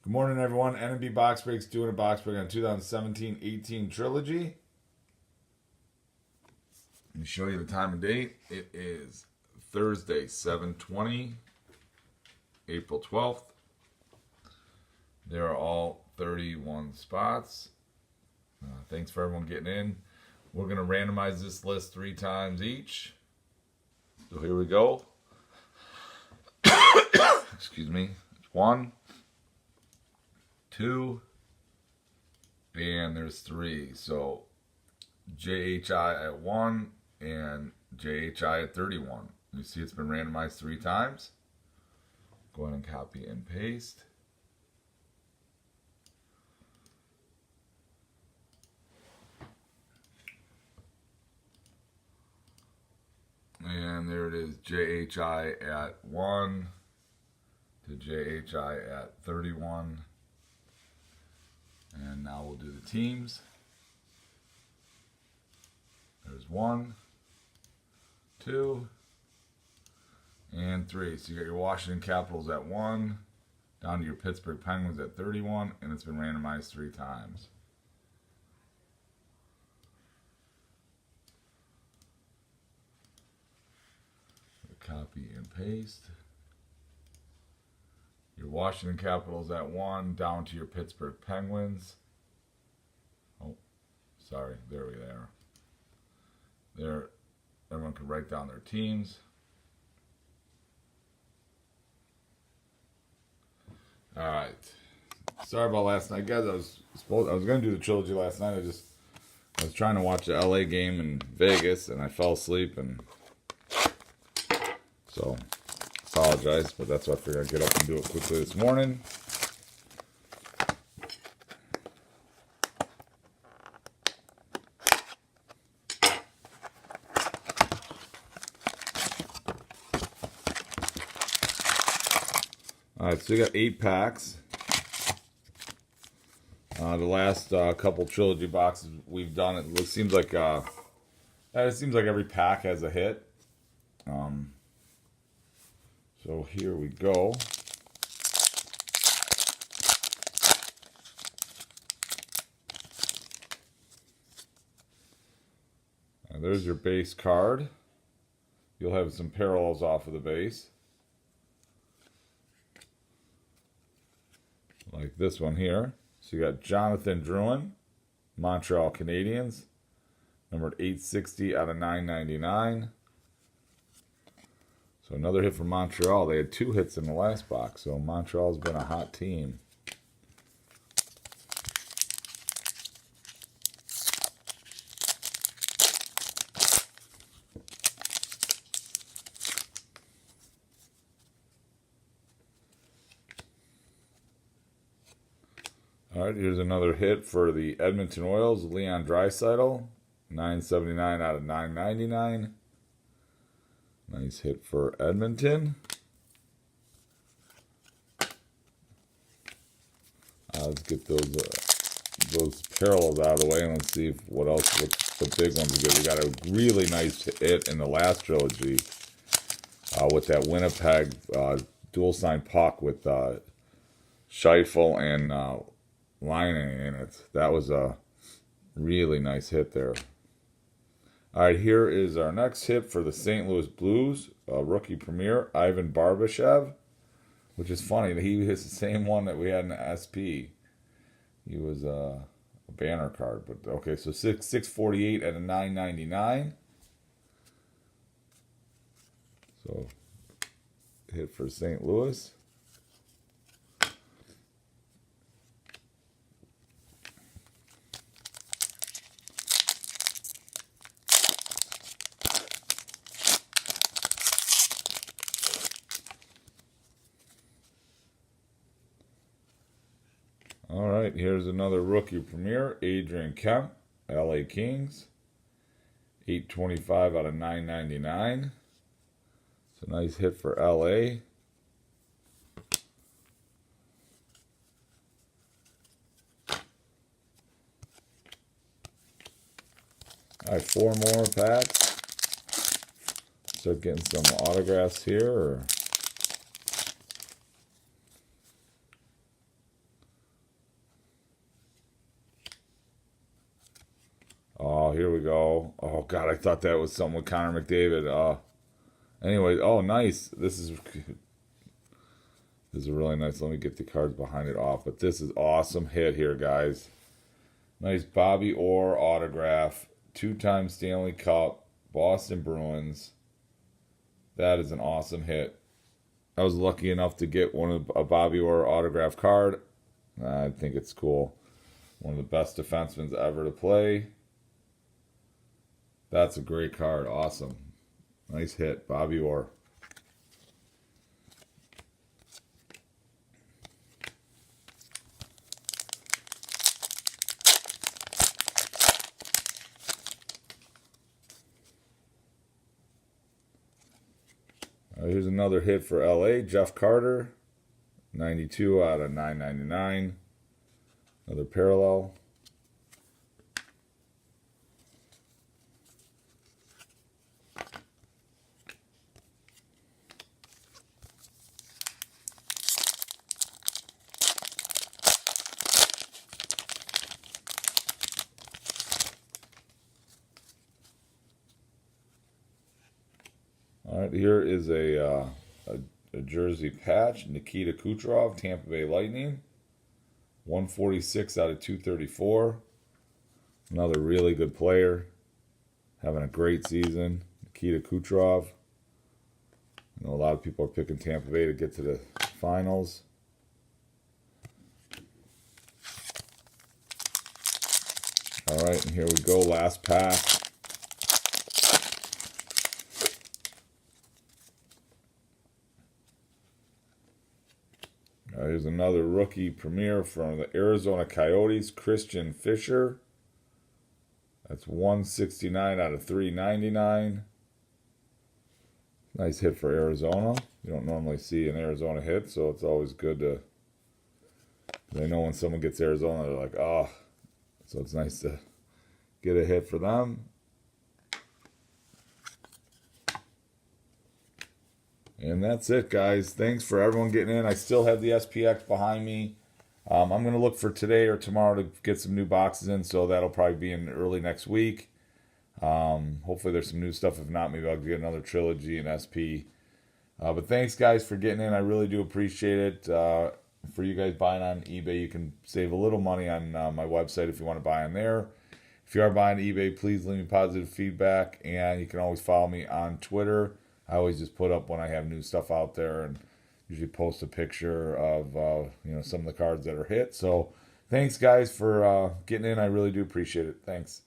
Good morning, everyone. N&B Box Breaks doing a box break on 2017-18 Trilogy. Let me show you the time and date. It is Thursday, 7/20, April 12th. There are all 31 spots. Thanks for everyone getting in. We're going to randomize this list 3 times each. So here we go. Excuse me. 1, 2, and there's 3. So JHI at 1 and JHI at 31. You see it's been randomized 3 times. Go ahead and copy and paste. And there it is, JHI at 1 to JHI at 31. And now we'll do the teams. There's 1, 2, and 3. So you got your Washington Capitals at 1, down to your Pittsburgh Penguins at 31, and it's been randomized 3 times. Copy and paste. Your Washington Capitals at 1, down to your Pittsburgh Penguins. Oh, sorry, there we are. There, everyone can write down their teams. All right. Sorry about last night, guys. I was going to do the trilogy last night. I was trying to watch the LA game in Vegas, and I fell asleep, and so apologize, but that's why I figured I'd get up and do it quickly this morning. All right, so we got 8 packs. The last couple trilogy boxes we've done, it seems like every pack has a hit. So here we go. And there's your base card. You'll have some parallels off of the base. Like this one here. So you got Jonathan Drouin, Montreal Canadiens, numbered 860 out of 999. So another hit from Montreal. They had 2 hits in the last box, so Montreal's been a hot team. All right, here's another hit for the Edmonton Oilers, Leon Draisaitl, 979 out of 999. Nice hit for Edmonton. Let's get those parallels out of the way, and let's see what the big ones we get. We got a really nice hit in the last trilogy with that Winnipeg dual sign puck with Scheifele and Line in it. That was a really nice hit there. All right, here is our next hit for the St. Louis Blues, rookie premier, Ivan Barbashev, which is funny. He is the same one that we had in the SP. He was a banner card, but okay, so 648 at a 999. So hit for St. Louis. All right, here's another rookie premier, Adrian Kemp, LA Kings, 825 out of 999. It's a nice hit for LA. All right, 4 more packs. Start getting some autographs here. Oh, here we go. Oh God, I thought that was something with Connor McDavid. Anyway, oh nice. This is really nice. Let me get the cards behind it off. But this is awesome hit here, guys. Nice Bobby Orr autograph. 2-time Stanley Cup. Boston Bruins. That is an awesome hit. I was lucky enough to get a Bobby Orr autograph card. I think it's cool. One of the best defensemen ever to play. That's a great card. Awesome. Nice hit, Bobby Orr. Here's another hit for LA. Jeff Carter. 92 out of 999. Another parallel. All right, here is a jersey patch. Nikita Kucherov, Tampa Bay Lightning. 146 out of 234. Another really good player. Having a great season. Nikita Kucherov. I know a lot of people are picking Tampa Bay to get to the finals. All right, and here we go. Last pack. Here's another rookie premiere from the Arizona Coyotes, Christian Fisher. That's 169 out of 399. Nice hit for Arizona. You don't normally see an Arizona hit, so it's always good to... They know when someone gets Arizona, they're like, oh. So it's nice to get a hit for them. And that's it, guys. Thanks for everyone getting in. I still have the SPX behind me. I'm going to look for today or tomorrow to get some new boxes in, so that'll probably be in early next week. Hopefully there's some new stuff. If not, maybe I'll get another Trilogy and SP. But thanks, guys, for getting in. I really do appreciate it. For you guys buying on eBay, you can save a little money on my website if you want to buy on there. If you are buying eBay, please leave me positive feedback, and you can always follow me on Twitter. I always just put up when I have new stuff out there, and usually post a picture of some of the cards that are hit. So thanks, guys, for getting in. I really do appreciate it. Thanks.